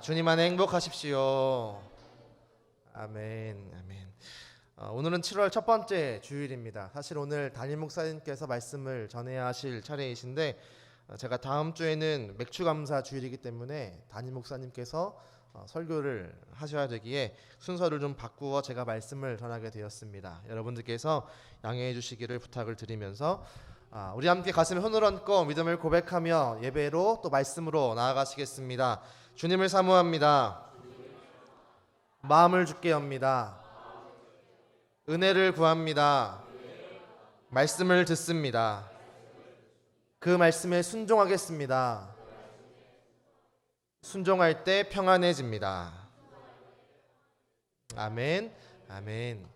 주님 안에 행복하십시오. 아멘, 아멘. 오늘은 7월 첫 번째 주일입니다. 사실 오늘 담임 목사님께서 말씀을 전해야 하실 차례이신데 제가 다음 주에는 맥주감사 주일이기 때문에 담임 목사님께서 설교를 하셔야 되기에 순서를 좀 바꾸어 제가 말씀을 전하게 되었습니다. 여러분들께서 양해해 주시기를 부탁을 드리면서 우리 함께 가슴에 손을 얹고 믿음을 고백하며 예배로 또 말씀으로 나아가시겠습니다. 주님을 사모합니다. 마음을 주께 엽니다. 은혜를 구합니다. 말씀을 듣습니다. 그 말씀에 순종하겠습니다. 순종할 때 평안해집니다. 아멘, 아멘.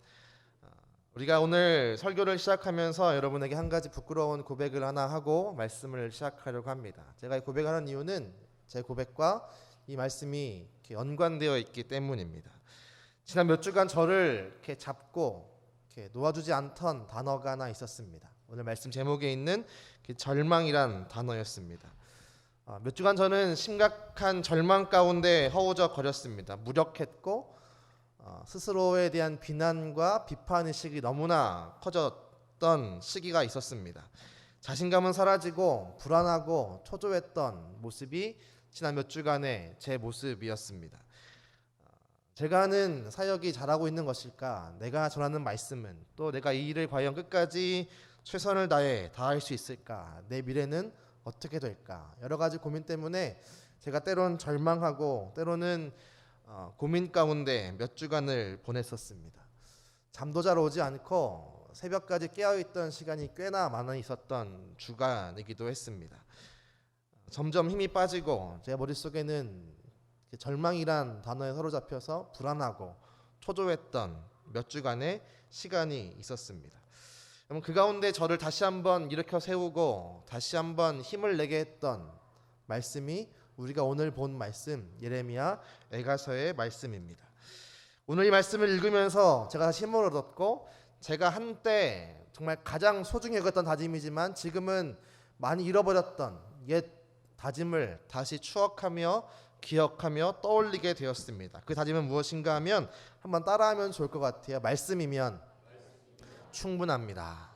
우리가 오늘 설교를 시작하면서 여러분에게 한 가지 부끄러운 고백을 하나 하고 말씀을 시작하려고 합니다. 제가 이 고백하는 이유는 제 고백과 이 말씀이 이렇게 연관되어 있기 때문입니다. 지난 몇 주간 저를 이렇게 잡고 이렇게 놓아주지 않던 단어가 하나 있었습니다. 오늘 말씀 제목에 있는 절망이란 단어였습니다. 몇 주간 저는 심각한 절망 가운데 허우적거렸습니다. 무력했고 스스로에 대한 비난과 비판의식이 너무나 커졌던 시기가 있었습니다. 자신감은 사라지고 불안하고 초조했던 모습이 지난 몇 주간의 제 모습이었습니다. 제가 하는 사역이 잘하고 있는 것일까? 내가 전하는 말씀은 또 내가 이 일을 과연 끝까지 최선을 다해 다할 수 있을까? 내 미래는 어떻게 될까? 여러 가지 고민 때문에 제가 때론 절망하고 때로는 고민 가운데 몇 주간을 보냈었습니다. 잠도 잘 오지 않고 새벽까지 깨어있던 시간이 꽤나 많이 있었던 주간이기도 했습니다. 점점 힘이 빠지고 제 머릿속에는 절망이란 단어에 사로잡혀서 불안하고 초조했던 몇 주간의 시간이 있었습니다. 그 가운데 저를 다시 한번 일으켜 세우고 다시 한번 힘을 내게 했던 말씀이 우리가 오늘 본 말씀 예레미야 애가서의 말씀입니다. 오늘 이 말씀을 읽으면서 제가 다시 힘을 얻었고 제가 한때 정말 가장 소중히 여겼던 다짐이지만 지금은 많이 잃어버렸던 옛 다짐을 다시 추억하며 기억하며 떠올리게 되었습니다. 그 다짐은 무엇인가 하면 한번 따라하면 좋을 것 같아요. 말씀이면 충분합니다.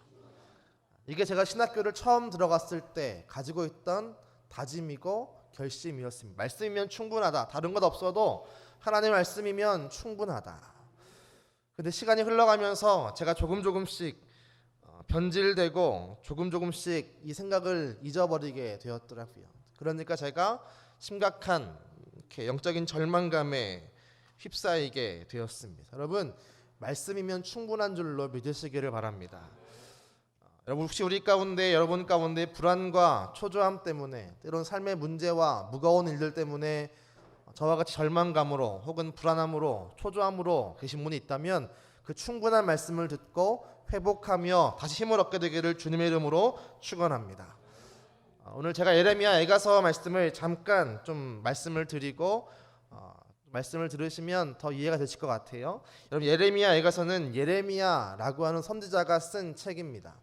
이게 제가 신학교를 처음 들어갔을 때 가지고 있던 다짐이고 결심이었습니다. 말씀이면 충분하다. 다른 것 없어도 하나님의 말씀이면 충분하다. 근데 시간이 흘러가면서 제가 조금씩 변질되고 조금씩 이 생각을 잊어버리게 되었더라고요. 그러니까 제가 심각한 이렇게 영적인 절망감에 휩싸이게 되었습니다. 여러분, 말씀이면 충분한 줄로 믿으시기를 바랍니다. 여러분, 혹시 여러분 가운데 불안과 초조함 때문에 때론 삶의 문제와 무거운 일들 때문에 저와 같이 절망감으로 혹은 불안함으로 초조함으로 계신 분이 있다면 그 충분한 말씀을 듣고 회복하며 다시 힘을 얻게 되기를 주님의 이름으로 축원합니다. 오늘 제가 예레미야 애가서 말씀을 잠깐 좀 말씀을 드리고 말씀을 들으시면 더 이해가 되실 것 같아요. 여러분, 예레미야 애가서는 예레미야라고 하는 선지자가 쓴 책입니다.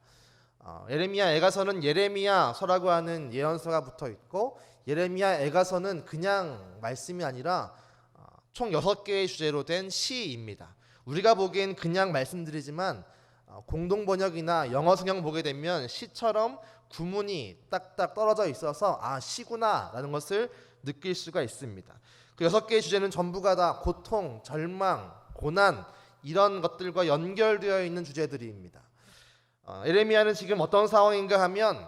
예레미야 애가서는 예레미야서라고 하는 예언서가 붙어 있고 예레미야 애가서는 그냥 말씀이 아니라 총 6개의 주제로 된 시입니다. 우리가 보기엔 그냥 말씀드리지만 공동 번역이나 영어 성경 보게 되면 시처럼 구문이 딱딱 떨어져 있어서 시구나라는 것을 느낄 수가 있습니다. 그 6개의 주제는 전부가 다 고통, 절망, 고난 이런 것들과 연결되어 있는 주제들입니다. 예레미야는 지금 어떤 상황인가 하면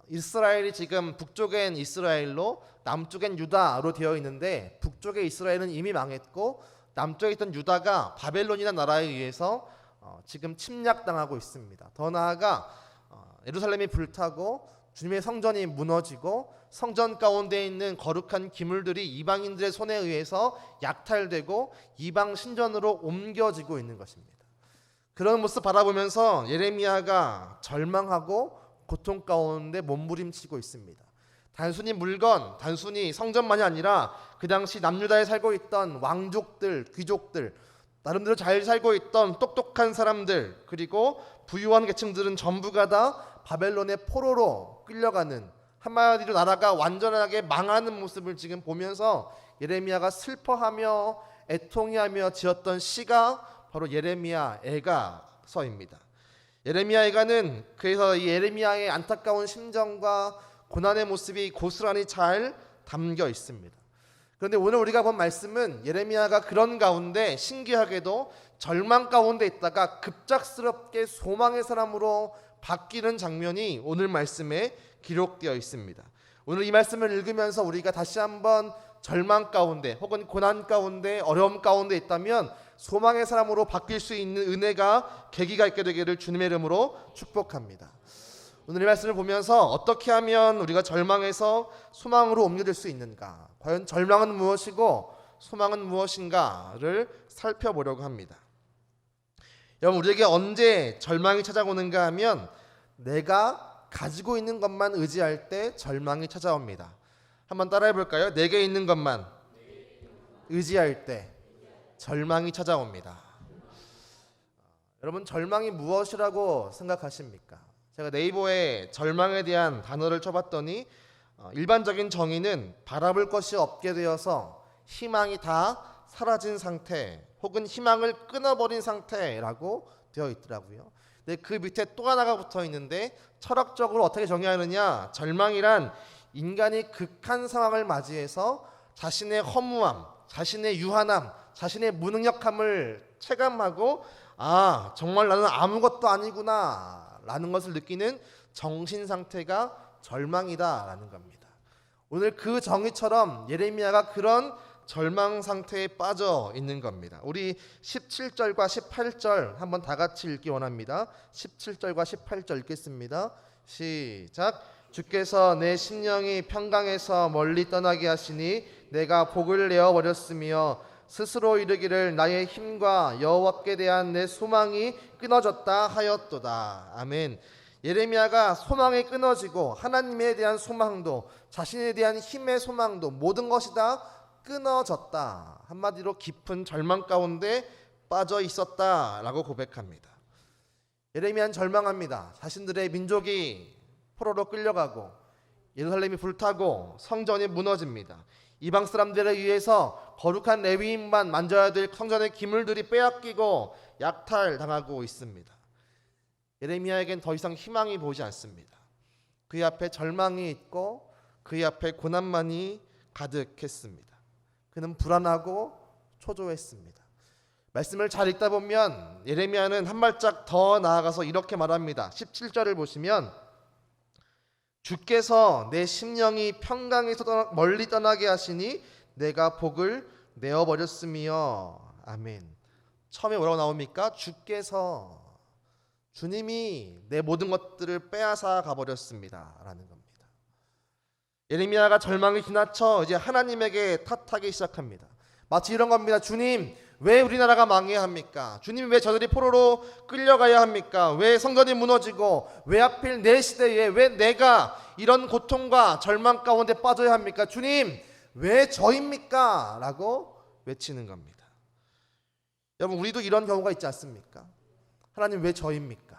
이스라엘이 지금 북쪽엔 이스라엘로 남쪽엔 유다로 되어 있는데 북쪽의 이스라엘은 이미 망했고 남쪽에 있던 유다가 바벨론이라는 나라에 의해서 지금 침략당하고 있습니다. 더 나아가 예루살렘이 불타고 주님의 성전이 무너지고 성전 가운데 있는 거룩한 기물들이 이방인들의 손에 의해서 약탈되고 이방 신전으로 옮겨지고 있는 것입니다. 그런 모습 바라보면서 예레미야가 절망하고 고통 가운데 몸부림치고 있습니다. 단순히 물건, 단순히 성전만이 아니라 그 당시 남유다에 살고 있던 왕족들, 귀족들, 나름대로 잘 살고 있던 똑똑한 사람들, 그리고 부유한 계층들은 전부가 다 바벨론의 포로로 끌려가는 한마디로 나라가 완전하게 망하는 모습을 지금 보면서 예레미야가 슬퍼하며 애통해하며 지었던 시가 바로 예레미야 애가서입니다. 예레미야 애가는 그래서 이 예레미야의 안타까운 심정과 고난의 모습이 고스란히 잘 담겨 있습니다. 그런데 오늘 우리가 본 말씀은 예레미야가 그런 가운데 신기하게도 절망 가운데 있다가 급작스럽게 소망의 사람으로 바뀌는 장면이 오늘 말씀에 기록되어 있습니다. 오늘 이 말씀을 읽으면서 우리가 다시 한번 절망 가운데 혹은 고난 가운데 어려움 가운데 있다면 소망의 사람으로 바뀔 수 있는 은혜가 계기가 있게 되기를 주님의 이름으로 축복합니다. 오늘 이 말씀을 보면서 어떻게 하면 우리가 절망에서 소망으로 옮겨질 수 있는가, 과연 절망은 무엇이고 소망은 무엇인가를 살펴보려고 합니다. 여러분, 우리에게 언제 절망이 찾아오는가 하면 내가 가지고 있는 것만 의지할 때 절망이 찾아옵니다. 한번 따라해 볼까요? 내게 있는 것만 의지할 때 절망이 찾아옵니다. 여러분, 절망이 무엇이라고 생각하십니까? 제가 네이버에 절망에 대한 단어를 쳐봤더니 일반적인 정의는 바라볼 것이 없게 되어서 희망이 다 사라진 상태 혹은 희망을 끊어버린 상태라고 되어 있더라고요. 근데 그 밑에 또 하나가 붙어 있는데 철학적으로 어떻게 정의하느냐, 절망이란 인간이 극한 상황을 맞이해서 자신의 허무함, 자신의 유한함, 자신의 무능력함을 체감하고 아, 정말 나는 아무것도 아니구나 라는 것을 느끼는 정신 상태가 절망이다 라는 겁니다. 오늘 그 정의처럼 예레미야가 그런 절망 상태에 빠져 있는 겁니다. 우리 17절과 18절 한번 다 같이 읽기 원합니다. 17절과 18절 읽겠습니다. 시작. 주께서 내 심령이 평강에서 멀리 떠나게 하시니 내가 복을 내어버렸으며 스스로 이르기를 나의 힘과 여호와께 대한 내 소망이 끊어졌다 하였도다. 아멘. 예레미야가 소망이 끊어지고 하나님에 대한 소망도 자신에 대한 힘의 소망도 모든 것이 다 끊어졌다. 한마디로 깊은 절망 가운데 빠져 있었다라고 고백합니다. 예레미야는 절망합니다. 자신들의 민족이 포로로 끌려가고 예루살렘이 불타고 성전이 무너집니다. 이방 사람들에 의해서 거룩한 레위인만 만져야 될 성전의 기물들이 빼앗기고 약탈당하고 있습니다. 예레미야에겐 더 이상 희망이 보이지 않습니다. 그의 앞에 절망이 있고 그의 앞에 고난만이 가득했습니다. 그는 불안하고 초조했습니다. 말씀을 잘 읽다 보면 예레미야는 한 발짝 더 나아가서 이렇게 말합니다. 17절을 보시면 주께서 내 심령이 평강에서 멀리 떠나게 하시니 내가 복을 내어버렸으며. 아멘. 처음에 뭐라고 나옵니까? 주께서, 주님이 내 모든 것들을 빼앗아 가버렸습니다 라는 겁니다. 예레미야가 절망이 지나쳐 이제 하나님에게 탓하기 시작합니다. 마치 이런 겁니다. 주님, 왜 우리나라가 망해야 합니까? 주님, 왜 저들이 포로로 끌려가야 합니까? 왜 성전이 무너지고 왜 하필 내 시대에 왜 내가 이런 고통과 절망 가운데 빠져야 합니까? 주님, 왜 저입니까? 라고 외치는 겁니다. 여러분, 우리도 이런 경우가 있지 않습니까? 하나님, 왜 저입니까?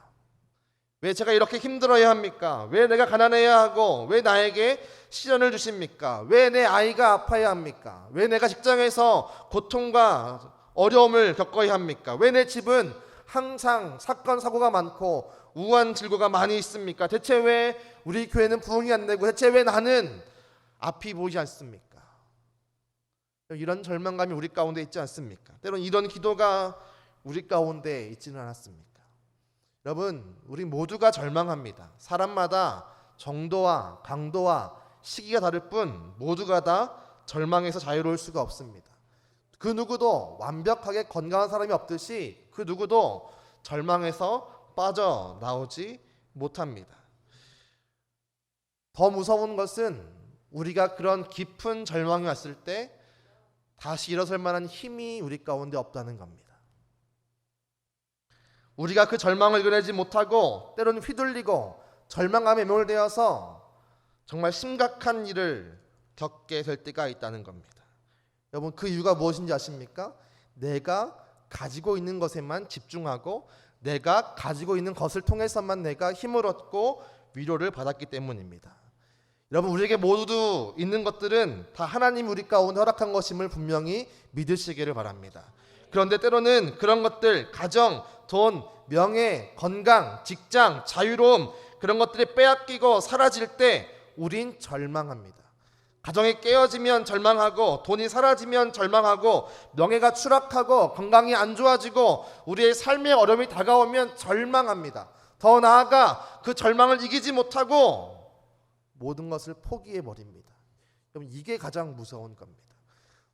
왜 제가 이렇게 힘들어야 합니까? 왜 내가 가난해야 하고 왜 나에게 시련을 주십니까? 왜 내 아이가 아파야 합니까? 왜 내가 직장에서 고통과 어려움을 겪어야 합니까? 왜 내 집은 항상 사건 사고가 많고 우한 질고가 많이 있습니까? 대체 왜 우리 교회는 부흥이 안 되고 대체 왜 나는 앞이 보이지 않습니까? 이런 절망감이 우리 가운데 있지 않습니까? 때론 이런 기도가 우리 가운데 있지는 않았습니까? 여러분, 우리 모두가 절망합니다. 사람마다 정도와 강도와 시기가 다를 뿐 모두가 다 절망에서 자유로울 수가 없습니다. 그 누구도 완벽하게 건강한 사람이 없듯이 그 누구도 절망에서 빠져나오지 못합니다. 더 무서운 것은 우리가 그런 깊은 절망이 왔을 때 다시 일어설 만한 힘이 우리 가운데 없다는 겁니다. 우리가 그 절망을 이겨내지 못하고 때로는 휘둘리고 절망감에 매몰되어서 정말 심각한 일을 겪게 될 때가 있다는 겁니다. 여러분, 그 이유가 무엇인지 아십니까? 내가 가지고 있는 것에만 집중하고 내가 가지고 있는 것을 통해서만 내가 힘을 얻고 위로를 받았기 때문입니다. 여러분, 우리에게 모두 있는 것들은 다 하나님 우리 가운데 허락한 것임을 분명히 믿으시기를 바랍니다. 그런데 때로는 그런 것들, 가정, 돈, 명예, 건강, 직장, 자유로움, 그런 것들이 빼앗기고 사라질 때 우린 절망합니다. 가정이 깨어지면 절망하고, 돈이 사라지면 절망하고, 명예가 추락하고, 건강이 안 좋아지고, 우리의 삶의 어려움이 다가오면 절망합니다. 더 나아가 그 절망을 이기지 못하고 모든 것을 포기해버립니다. 그럼 이게 가장 무서운 겁니다.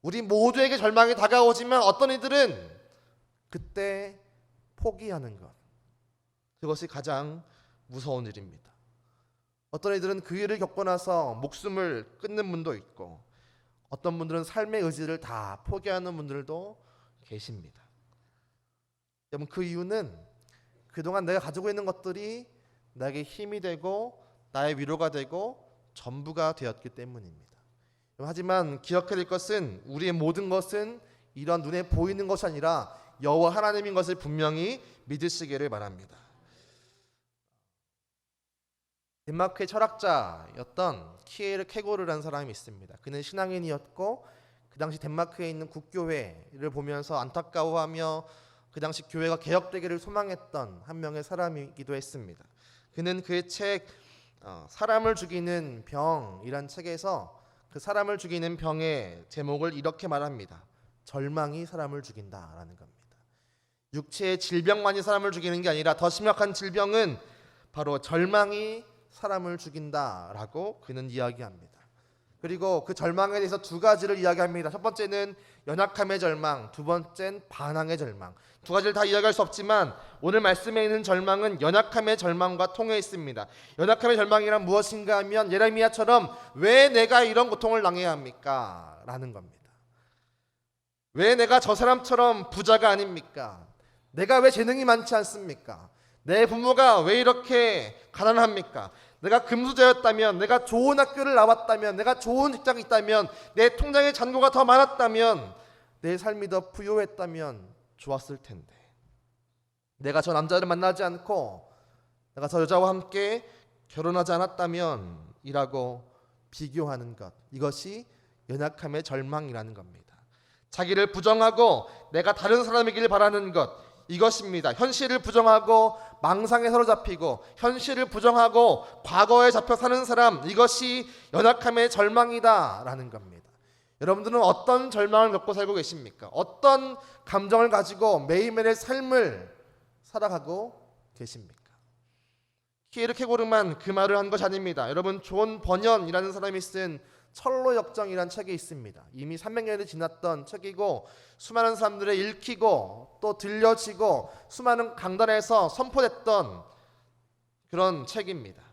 우리 모두에게 절망이 다가오지만 어떤 이들은 그때 포기하는 것, 그것이 가장 무서운 일입니다. 어떤 이들은 그 일을 겪고 나서 목숨을 끊는 분도 있고, 어떤 분들은 삶의 의지를 다 포기하는 분들도 계십니다. 여러분, 그 이유는 그동안 내가 가지고 있는 것들이 나에게 힘이 되고 나의 위로가 되고 전부가 되었기 때문입니다. 하지만 기억해야 될 것은, 우리의 모든 것은 이런 눈에 보이는 것이 아니라 여호와 하나님인 것을 분명히 믿으시기를 바랍니다. 덴마크의 철학자였던 키에르 케고르라는 사람이 있습니다. 그는 신앙인이었고 그 당시 덴마크에 있는 국교회를 보면서 안타까워하며 그 당시 교회가 개혁되기를 소망했던 한 명의 사람이기도 했습니다. 그는 그의 책 사람을 죽이는 병이란 책에서 그 사람을 죽이는 병의 제목을 이렇게 말합니다. 절망이 사람을 죽인다라는 겁니다. 육체의 질병만이 사람을 죽이는 게 아니라 더 심각한 질병은 바로 절망이 사람을 죽인다라고 그는 이야기합니다. 그리고 그 절망에 대해서 두 가지를 이야기합니다. 첫 번째는 연약함의 절망, 두 번째는 반항의 절망. 두 가지를 다 이야기할 수 없지만 오늘 말씀에 있는 절망은 연약함의 절망과 통해 있습니다. 연약함의 절망이란 무엇인가 하면 예레미야처럼 왜 내가 이런 고통을 당해야 합니까? 라는 겁니다. 왜 내가 저 사람처럼 부자가 아닙니까? 내가 왜 재능이 많지 않습니까? 내 부모가 왜 이렇게 가난합니까? 내가 금수저였다면, 내가 좋은 학교를 나왔다면, 내가 좋은 직장이 있다면, 내 통장에 잔고가 더 많았다면, 내 삶이 더 부유했다면 좋았을 텐데, 내가 저 남자를 만나지 않고 내가 저 여자와 함께 결혼하지 않았다면 이라고 비교하는 것, 이것이 연약함의 절망이라는 겁니다. 자기를 부정하고 내가 다른 사람이길 바라는 것, 이것입니다. 현실을 부정하고 망상에 사로잡히고 현실을 부정하고 과거에 잡혀 사는 사람, 이것이 연약함의 절망이다라는 겁니다. 여러분들은 어떤 절망을 겪고 살고 계십니까? 어떤 감정을 가지고 매일매일의 삶을 살아가고 계십니까? 키에르 케고르만 그 말을 한 것이 아닙니다. 여러분, 존 버년이라는 사람이 쓴 철로 역정이라는 책이 있습니다. 이미 300년이 지났던 책이고 수많은 사람들의 읽히고 또 들려지고 수많은 강단에서 선포됐던 그런 책입니다.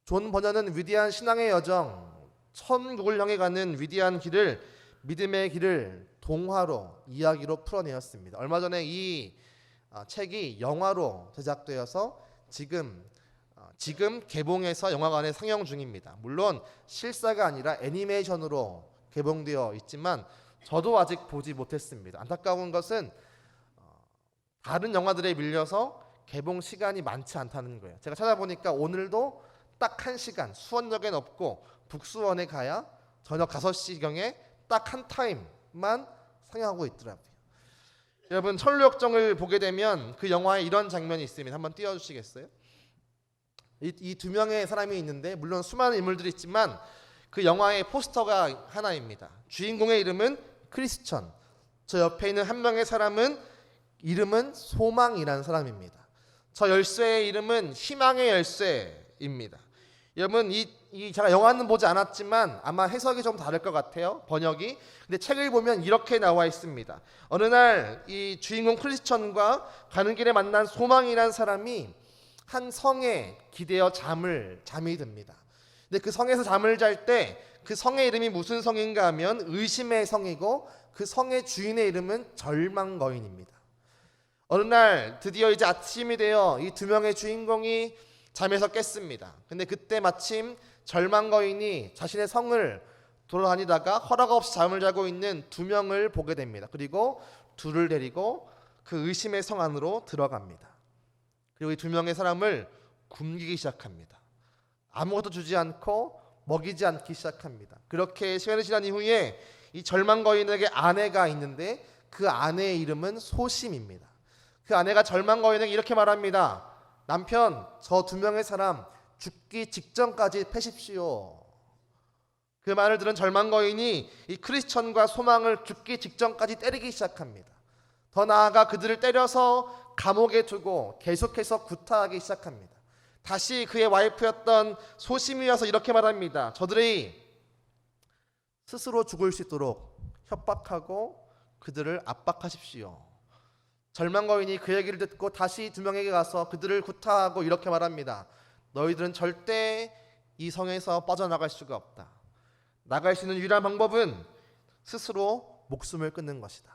존 버년은 위대한 신앙의 여정, 천국을 향해 가는 위대한 길을, 믿음의 길을 동화로, 이야기로 풀어내었습니다. 얼마 전에 이 책이 영화로 제작되어서 지금 개봉해서 영화관에 상영 중입니다. 물론 실사가 아니라 애니메이션으로 개봉되어 있지만 저도 아직 보지 못했습니다. 안타까운 것은 다른 영화들에 밀려서 개봉 시간이 많지 않다는 거예요. 제가 찾아보니까 오늘도 딱 1시간, 수원역엔 없고 북수원에 가야 저녁 5시경에 딱 한 타임만 상영하고 있더라고요. 여러분, 철로역정을 보게 되면 그 영화에 이런 장면이 있습니다. 한번 띄워주시겠어요? 이 두 명의 사람이 있는데 물론 수많은 인물들이 있지만 그 영화의 포스터가 하나입니다. 주인공의 이름은 크리스천, 저 옆에 있는 한 명의 사람은 이름은 소망이라는 사람입니다. 저 열쇠의 이름은 희망의 열쇠입니다. 여러분, 제가 영화는 보지 않았지만 아마 해석이 좀 다를 것 같아요, 번역이. 근데 책을 보면 이렇게 나와 있습니다. 어느 날 이 주인공 크리스천과 가는 길에 만난 소망이라는 사람이 한 성에 기대어 잠이 듭니다. 근데 그 성에서 잠을 잘 때 그 성의 이름이 무슨 성인가 하면 의심의 성이고 그 성의 주인의 이름은 절망거인입니다. 어느 날 드디어 이제 아침이 되어 이 두 명의 주인공이 잠에서 깼습니다. 근데 그때 마침 절망거인이 자신의 성을 돌아다니다가 허락 없이 잠을 자고 있는 두 명을 보게 됩니다. 그리고 둘을 데리고 그 의심의 성 안으로 들어갑니다. 그리고 이 두 명의 사람을 굶기기 시작합니다. 아무것도 주지 않고 먹이지 않기 시작합니다. 그렇게 시간이 지난 이후에 이 절망 거인에게 아내가 있는데 그 아내의 이름은 소심입니다. 그 아내가 절망 거인에게 이렇게 말합니다. 남편, 저 2명의 사람 죽기 직전까지 패십시오. 그 말을 들은 절망 거인이 이 크리스천과 소망을 죽기 직전까지 때리기 시작합니다. 더 나아가 그들을 때려서 감옥에 두고 계속해서 구타하기 시작합니다. 다시 그의 와이프였던 소심이 와서 이렇게 말합니다. 저들이 스스로 죽을 수 있도록 협박하고 그들을 압박하십시오. 절망 거인이 그 얘기를 듣고 다시 2명에게 가서 그들을 구타하고 이렇게 말합니다. 너희들은 절대 이 성에서 빠져나갈 수가 없다. 나갈 수 있는 유일한 방법은 스스로 목숨을 끊는 것이다.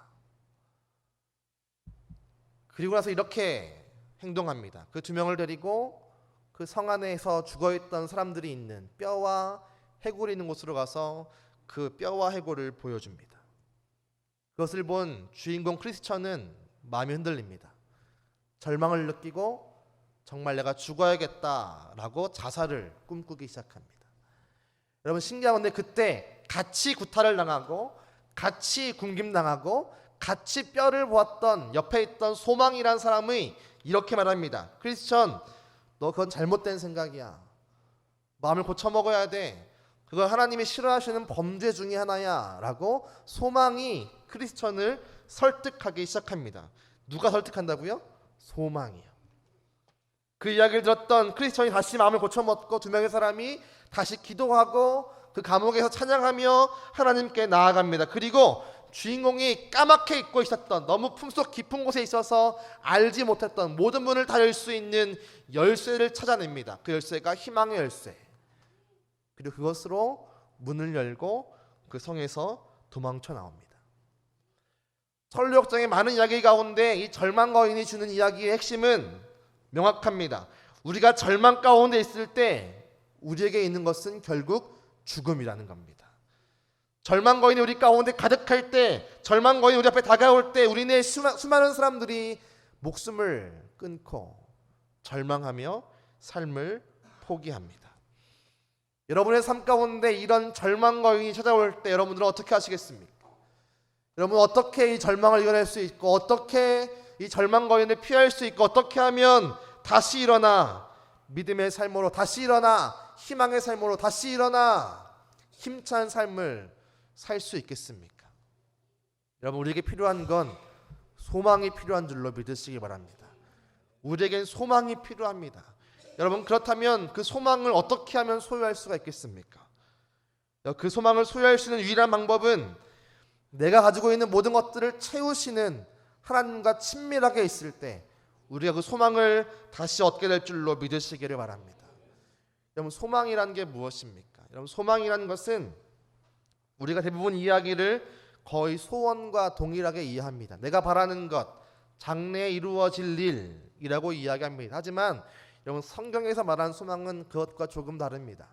그리고 나서 이렇게 행동합니다. 그 2명을 데리고 그 성 안에서 죽어있던 사람들이 있는 뼈와 해골이 있는 곳으로 가서 그 뼈와 해골을 보여줍니다. 그것을 본 주인공 크리스천은 마음이 흔들립니다. 절망을 느끼고 정말 내가 죽어야겠다라고 자살을 꿈꾸기 시작합니다. 여러분 신기한 건데 그때 같이 구타를 당하고 같이 굶김당하고 같이 뼈를 보았던 옆에 있던 소망이란 사람이 이렇게 말합니다. 크리스천, 너 그건 잘못된 생각이야. 마음을 고쳐먹어야 돼. 그건 하나님이 싫어하시는 범죄 중에 하나야 라고 소망이 크리스천을 설득하기 시작합니다. 누가 설득한다고요? 소망이요. 그 이야기를 들었던 크리스천이 다시 마음을 고쳐먹고 2명의 사람이 다시 기도하고 그 감옥에서 찬양하며 하나님께 나아갑니다. 그리고 주인공이 까맣게 잊고 있었던 너무 품속 깊은 곳에 있어서 알지 못했던 모든 문을 다 열 수 있는 열쇠를 찾아냅니다. 그 열쇠가 희망의 열쇠. 그리고 그것으로 문을 열고 그 성에서 도망쳐 나옵니다. 설교역정의 많은 이야기 가운데 이 절망 거인이 주는 이야기의 핵심은 명확합니다. 우리가 절망 가운데 있을 때 우리에게 있는 것은 결국 죽음이라는 겁니다. 절망 거인이 우리 가운데 가득할 때, 절망 거인이 우리 앞에 다가올 때 우리네 수많은 사람들이 목숨을 끊고 절망하며 삶을 포기합니다. 여러분의 삶 가운데 이런 절망 거인이 찾아올 때 여러분들은 어떻게 하시겠습니까? 여러분 어떻게 이 절망을 이겨낼 수 있고 어떻게 이 절망 거인을 피할 수 있고 어떻게 하면 다시 일어나 믿음의 삶으로 다시 일어나 희망의 삶으로 다시 일어나 힘찬 삶을 살 수 있겠습니까? 여러분 우리에게 필요한 건 소망이 필요한 줄로 믿으시기 바랍니다. 우리에겐 소망이 필요합니다. 여러분 그렇다면 그 소망을 어떻게 하면 소유할 수가 있겠습니까? 그 소망을 소유할 수 있는 유일한 방법은 내가 가지고 있는 모든 것들을 채우시는 하나님과 친밀하게 있을 때 우리가 그 소망을 다시 얻게 될 줄로 믿으시기를 바랍니다. 여러분 소망이란 게 무엇입니까? 여러분 소망이란 것은 우리가 대부분 이야기를 거의 소원과 동일하게 이해합니다. 내가 바라는 것, 장래에 이루어질 일이라고 이야기합니다. 하지만 여러분 성경에서 말하는 소망은 그것과 조금 다릅니다.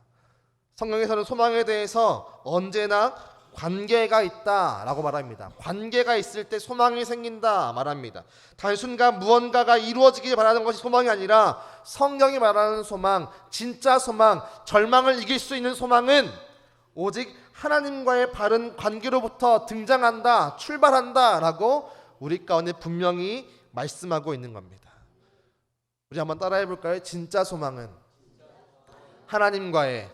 성경에서는 소망에 대해서 언제나 관계가 있다라고 말합니다. 관계가 있을 때 소망이 생긴다 말합니다. 단순간 무언가가 이루어지길 바라는 것이 소망이 아니라 성경이 말하는 소망, 진짜 소망, 절망을 이길 수 있는 소망은 오직 하나님과의 바른 관계로부터 등장한다, 출발한다라고 우리 가운데 분명히 말씀하고 있는 겁니다. 우리 한번 따라해 볼까요? 진짜 소망은 하나님과의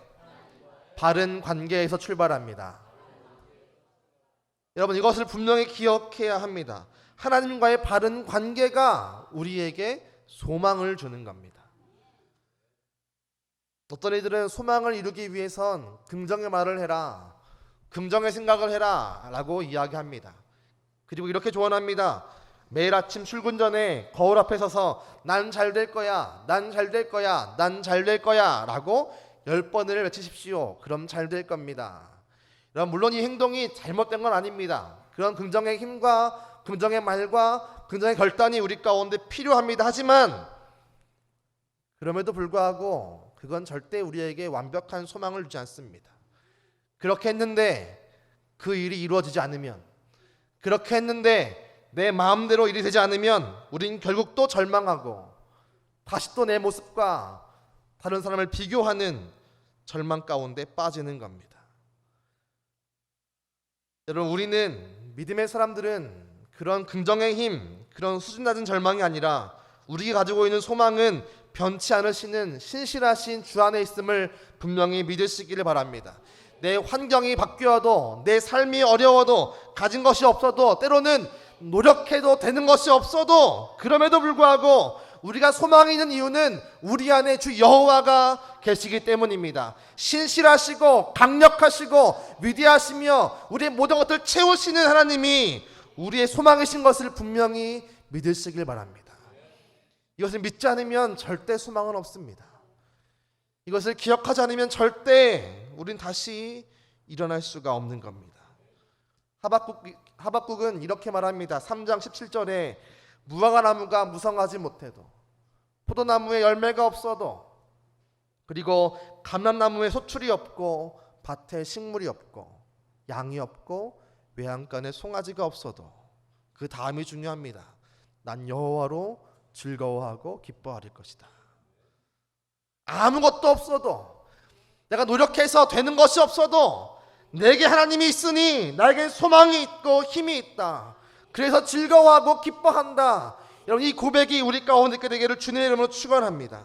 바른 관계에서 출발합니다. 여러분 이것을 분명히 기억해야 합니다. 하나님과의 바른 관계가 우리에게 소망을 주는 겁니다. 어떤 이들은 소망을 이루기 위해선 긍정의 말을 해라, 긍정의 생각을 해라 라고 이야기합니다. 그리고 이렇게 조언합니다. 매일 아침 출근 전에 거울 앞에 서서 난 잘 될 거야, 난 잘 될 거야, 난 잘 될 거야 라고 10번을 외치십시오. 그럼 잘 될 겁니다. 물론 이 행동이 잘못된 건 아닙니다. 그런 긍정의 힘과 긍정의 말과 긍정의 결단이 우리 가운데 필요합니다. 하지만 그럼에도 불구하고 그건 절대 우리에게 완벽한 소망을 주지 않습니다. 그렇게 했는데 그 일이 이루어지지 않으면, 그렇게 했는데 내 마음대로 일이 되지 않으면 우린 결국 또 절망하고 다시 또 내 모습과 다른 사람을 비교하는 절망 가운데 빠지는 겁니다. 여러분, 우리는 믿음의 사람들은 그런 긍정의 힘, 그런 수준 낮은 절망이 아니라 우리가 가지고 있는 소망은 변치 않으시는 신실하신 주 안에 있음을 분명히 믿으시기를 바랍니다. 내 환경이 바뀌어도, 내 삶이 어려워도, 가진 것이 없어도, 때로는 노력해도 되는 것이 없어도, 그럼에도 불구하고 우리가 소망이 있는 이유는 우리 안에 주 여호와가 계시기 때문입니다. 신실하시고 강력하시고 위대하시며 우리의 모든 것들을 채우시는 하나님이 우리의 소망이신 것을 분명히 믿으시길 바랍니다. 이것을 믿지 않으면 절대 소망은 없습니다. 이것을 기억하지 않으면 절대 우린 다시 일어날 수가 없는 겁니다. 하박국은 이렇게 말합니다. 3장 17절에 무화과 나무가 무성하지 못해도, 포도나무에 열매가 없어도, 그리고 감람나무에 소출이 없고, 밭에 식물이 없고, 양이 없고, 외양간에 송아지가 없어도, 그 다음이 중요합니다. 난 여호와로 즐거워하고 기뻐할 것이다. 아무것도 없어도, 내가 노력해서 되는 것이 없어도 내게 하나님이 있으니 나에게 소망이 있고 힘이 있다. 그래서 즐거워하고 기뻐한다. 여러분, 이 고백이 우리 가운데 있게 되기를 주님의 이름으로 축원합니다.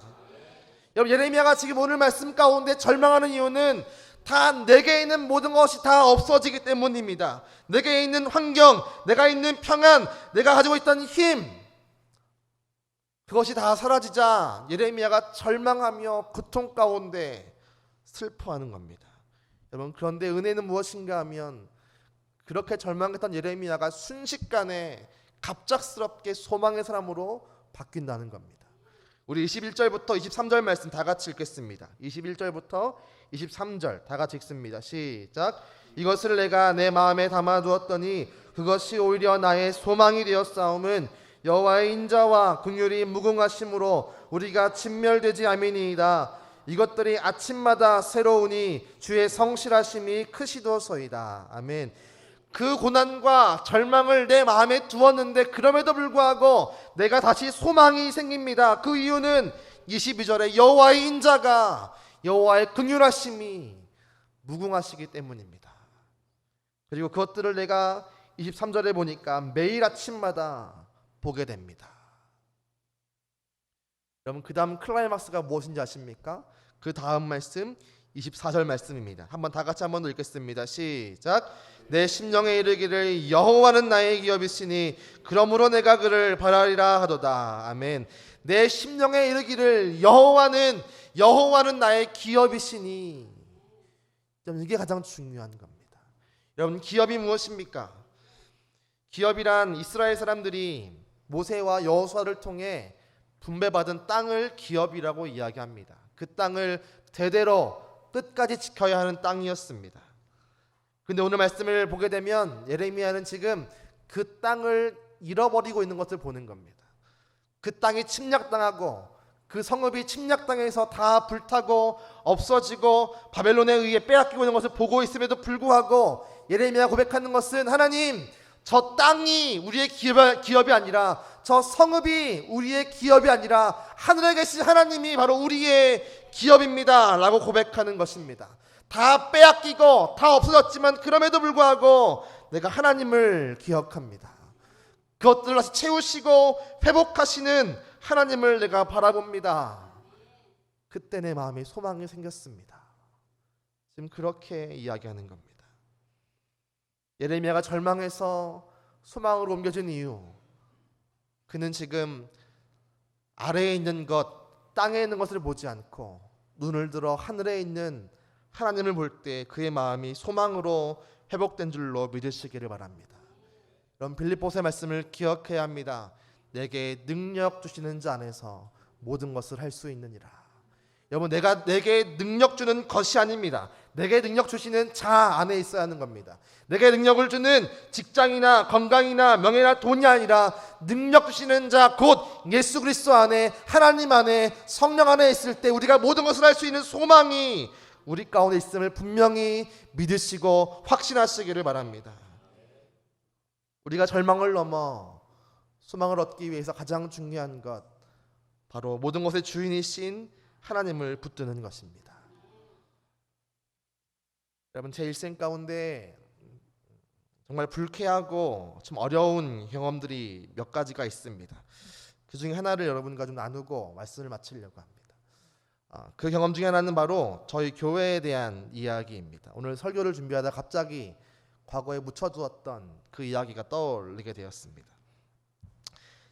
여러분, 예레미야가 지금 오늘 말씀 가운데 절망하는 이유는 다 내게 있는 모든 것이 다 없어지기 때문입니다. 내게 있는 환경, 내가 있는 평안, 내가 가지고 있던 힘, 그것이 다 사라지자 예레미야가 절망하며 고통 가운데 슬퍼하는 겁니다. 여러분, 그런데 은혜는 무엇인가 하면 그렇게 절망했던 예레미야가 순식간에 갑작스럽게 소망의 사람으로 바뀐다는 겁니다. 우리 21절부터 23절 말씀 다 같이 읽겠습니다. 21절부터 23절 다 같이 읽습니다. 시작. 이것을 내가 내 마음에 담아두었더니 그것이 오히려 나의 소망이 되었사옴은 여호와의 인자와 긍휼이 무궁하심으로 우리가 진멸되지 아니니이다. 이것들이 아침마다 새로우니 주의 성실하심이 크시도소이다. 아멘. 그 고난과 절망을 내 마음에 두었는데 그럼에도 불구하고 내가 다시 소망이 생깁니다. 그 이유는 22절에 여호와의 인자가, 여호와의 긍휼하심이 무궁하시기 때문입니다. 그리고 그것들을 내가 23절에 보니까 매일 아침마다 보게 됩니다. 여러분, 그 다음 클라이막스가 무엇인지 아십니까? 그 다음 말씀 24절 말씀입니다. 한번 다 같이 한번 더 읽겠습니다. 시작. 내 심령에 이르기를 여호와는 나의 기업이시니 그러므로 내가 그를 바라리라 하도다. 아멘. 내 심령에 이르기를 여호와는 나의 기업이시니, 이게 가장 중요한 겁니다. 여러분, 기업이 무엇입니까? 기업이란 이스라엘 사람들이 모세와 여호수아를 통해 분배받은 땅을 기업이라고 이야기합니다. 그 땅을 대대로 끝까지 지켜야 하는 땅이었습니다. 근데 오늘 말씀을 보게 되면 예레미야는 지금 그 땅을 잃어버리고 있는 것을 보는 겁니다. 그 땅이 침략당하고 그 성읍이 침략당해서 다 불타고 없어지고 바벨론에 의해 빼앗기고 있는 것을 보고 있음에도 불구하고 예레미야가 고백하는 것은, 하나님, 저 땅이 우리의 기업이 아니라, 저 성읍이 우리의 기업이 아니라 하늘에 계신 하나님이 바로 우리의 기업입니다 라고 고백하는 것입니다. 다 빼앗기고 다 없어졌지만 그럼에도 불구하고 내가 하나님을 기억합니다. 그것들을 다시 채우시고 회복하시는 하나님을 내가 바라봅니다. 그때 내 마음에 소망이 생겼습니다. 지금 그렇게 이야기하는 겁니다. 예레미야가 절망해서 소망으로 옮겨진 이유, 그는 지금 아래에 있는 것, 땅에 있는 것을 보지 않고 눈을 들어 하늘에 있는 하나님을 볼 때 그의 마음이 소망으로 회복된 줄로 믿으시기를 바랍니다. 그럼 빌립보서의 말씀을 기억해야 합니다. 내게 능력 주시는 자 안에서 모든 것을 할 수 있느니라. 여러분, 내게 능력 주는 것이 아닙니다. 내게 능력 주시는 자 안에 있어야 하는 겁니다. 내게 능력을 주는 직장이나 건강이나 명예나 돈이 아니라 능력 주시는 자, 곧 예수 그리스도 안에, 하나님 안에, 성령 안에 있을 때 우리가 모든 것을 할 수 있는 소망이 우리 가운데 있음을 분명히 믿으시고 확신하시기를 바랍니다. 우리가 절망을 넘어 소망을 얻기 위해서 가장 중요한 것, 바로 모든 것의 주인이신 하나님을 붙드는 것입니다. 여러분, 제 일생 가운데 정말 불쾌하고 좀 어려운 경험들이 몇 가지가 있습니다. 그 중에 하나를 여러분과 좀 나누고 말씀을 마치려고 합니다. 그 경험 중에 하나는 바로 저희 교회에 대한 이야기입니다. 오늘 설교를 준비하다 갑자기 과거에 묻혀두었던 그 이야기가 떠올리게 되었습니다.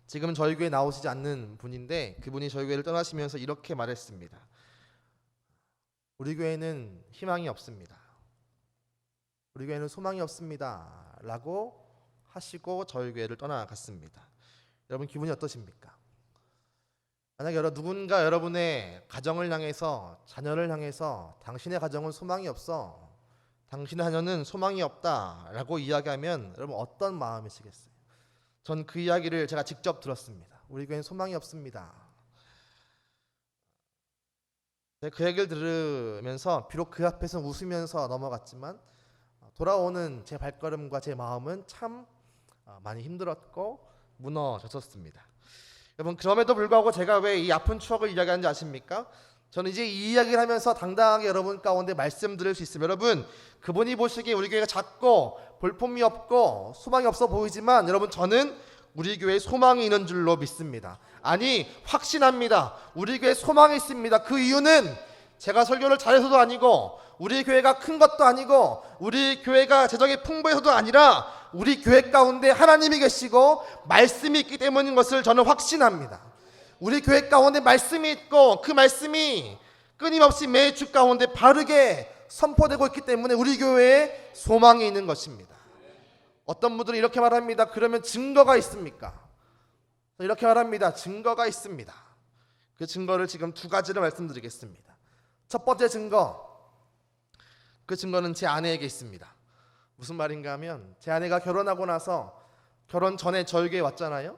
지금 저희 교회에 나오시지 않는 분인데 그분이 저희 교회를 떠나시면서 이렇게 말했습니다. 우리 교회는 희망이 없습니다. 우리 교회는 소망이 없습니다. 라고 하시고 저희 교회를 떠나갔습니다. 여러분, 기분이 어떠십니까? 만약 누군가 여러분의 가정을 향해서, 자녀를 향해서 당신의 가정은 소망이 없어, 당신의 자녀는 소망이 없다 라고 이야기하면 여러분 어떤 마음이시겠어요? 전 그 이야기를 제가 직접 들었습니다. 우리 교회는 소망이 없습니다. 그 얘기를 들으면서 비록 그 앞에서 웃으면서 넘어갔지만 돌아오는 제 발걸음과 제 마음은 참 많이 힘들었고 무너졌었습니다. 여러분, 그럼에도 불구하고 제가 왜 이 아픈 추억을 이야기하는지 아십니까? 저는 이제 이 이야기를 하면서 당당하게 여러분 가운데 말씀드릴 수 있습니다. 여러분, 그분이 보시기에 우리 교회가 작고 볼품이 없고 소망이 없어 보이지만 여러분, 저는 우리 교회에 소망이 있는 줄로 믿습니다. 아니, 확신합니다. 우리 교회에 소망이 있습니다. 그 이유는 제가 설교를 잘해서도 아니고 우리 교회가 큰 것도 아니고 우리 교회가 재정이 풍부해서도 아니라 우리 교회 가운데 하나님이 계시고 말씀이 있기 때문인 것을 저는 확신합니다. 우리 교회 가운데 말씀이 있고 그 말씀이 끊임없이 매주 가운데 바르게 선포되고 있기 때문에 우리 교회에 소망이 있는 것입니다. 어떤 분들은 이렇게 말합니다. 그러면 증거가 있습니까? 이렇게 말합니다. 증거가 있습니다. 그 증거를 지금 두 가지를 말씀드리겠습니다. 첫 번째 증거, 그 증거는 제 아내에게 있습니다. 무슨 말인가 하면 제 아내가 결혼하고 나서 결혼 전에 저희 교회에 왔잖아요.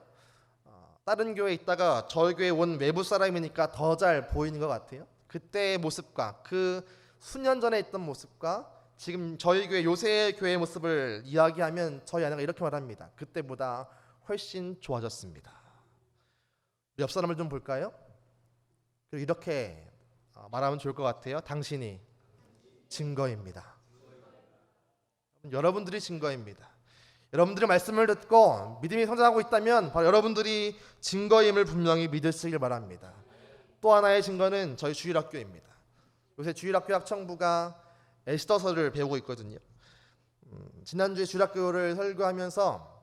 다른 교회에 있다가 저희 교회에 온 외부 사람이니까 더 잘 보이는 것 같아요. 그때의 모습과 그 수년 전에 있던 모습과 지금 저희 교회 요새 교회의 모습을 이야기하면 저희 아내가 이렇게 말합니다. 그때보다 훨씬 좋아졌습니다. 옆 사람을 좀 볼까요? 그리고 이렇게 말하면 좋을 것 같아요. 당신이 증거입니다. 여러분들이 증거입니다. 여러분들의 말씀을 듣고 믿음이 성장하고 있다면 바로 여러분들이 증거임을 분명히 믿으시길 바랍니다. 또 하나의 증거는 저희 주일학교입니다. 요새 주일학교 학청부가 에스더서를 배우고 있거든요. 지난주에 주일학교를 설교하면서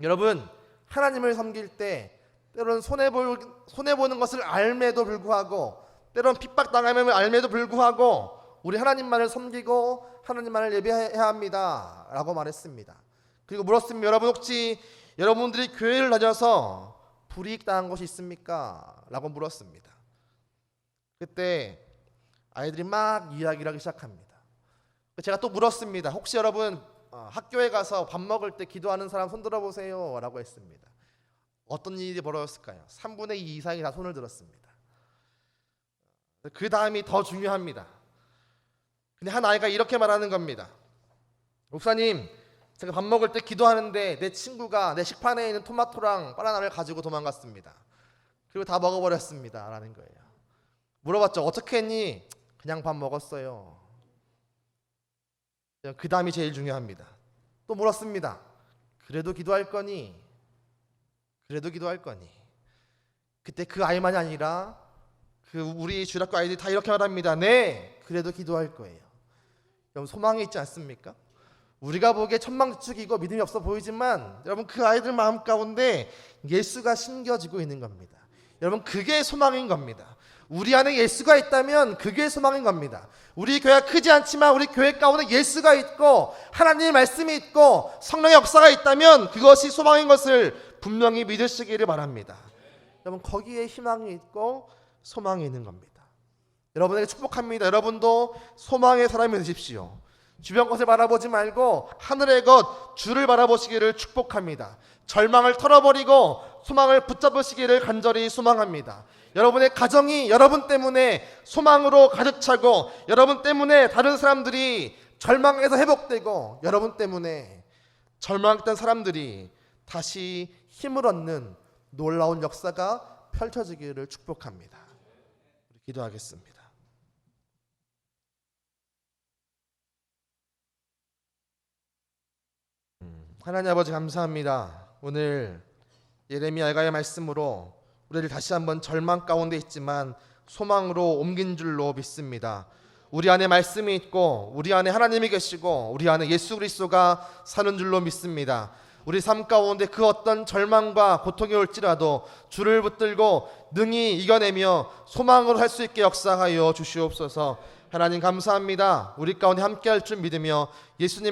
여러분, 하나님을 섬길 때 때로는 손해보는 것을 알매도 불구하고 때로는 핍박당함을 알매도 불구하고 우리 하나님만을 섬기고 하나님만을 예배해야 합니다 라고 말했습니다. 그리고 물었습니다. 여러분, 혹시 여러분들이 교회를 다녀서 불이익당한 것이 있습니까? 라고 물었습니다. 그때 아이들이 막 이야기를 하기 시작합니다. 제가 또 물었습니다. 혹시 여러분 학교에 가서 밥 먹을 때 기도하는 사람 손 들어보세요 라고 했습니다. 어떤 일이 벌어졌을까요? 3분의 2 이상이 다 손을 들었습니다. 그 다음이 더 중요합니다. 근데 한 아이가 이렇게 말하는 겁니다. 목사님, 제가 밥 먹을 때 기도하는데 내 친구가 내 식판에 있는 토마토랑 바나나를 가지고 도망갔습니다. 그리고 다 먹어버렸습니다 라는 거예요. 물어봤죠. 어떻게 했니? 그냥 밥 먹었어요. 그 다음이 제일 중요합니다. 또 물었습니다. 그래도 기도할 거니? 그래도 기도할 거니? 그때 그 아이만이 아니라 우리 주일학교 아이들이 다 이렇게 말합니다. 네, 그래도 기도할 거예요. 여러분, 소망이 있지 않습니까? 우리가 보기에 천방지축이고 믿음이 없어 보이지만 여러분, 그 아이들 마음 가운데 예수가 심겨지고 있는 겁니다. 여러분, 그게 소망인 겁니다. 우리 안에 예수가 있다면 그게 소망인 겁니다. 우리 교회가 크지 않지만 우리 교회 가운데 예수가 있고 하나님의 말씀이 있고 성령의 역사가 있다면 그것이 소망인 것을 분명히 믿으시기를 바랍니다. 여러분, 거기에 희망이 있고 소망이 있는 겁니다. 여러분에게 축복합니다. 여러분도 소망의 사람이 되십시오. 주변 것을 바라보지 말고 하늘의 것, 주를 바라보시기를 축복합니다. 절망을 털어버리고 소망을 붙잡으시기를 간절히 소망합니다. 여러분의 가정이 여러분 때문에 소망으로 가득 차고 여러분 때문에 다른 사람들이 절망에서 회복되고 여러분 때문에 절망했던 사람들이 다시 힘을 얻는 놀라운 역사가 펼쳐지기를 축복합니다. 기도하겠습니다. 하나님 아버지 감사합니다. 오늘 예레미야의 말씀으로 우리를 다시 한번 절망 가운데 있지만 소망으로 옮긴 줄로 믿습니다. 우리 안에 말씀이 있고 우리 안에 하나님이 계시고 우리 안에 예수 그리스도가 사는 줄로 믿습니다. 우리 삶 가운데 그 어떤 절망과 고통이 올지라도 주를 붙들고 능히 이겨내며 소망으로 살 수 있게 역사하여 주시옵소서. 하나님 감사합니다. 우리 가운데 함께할 줄 믿으며 예수님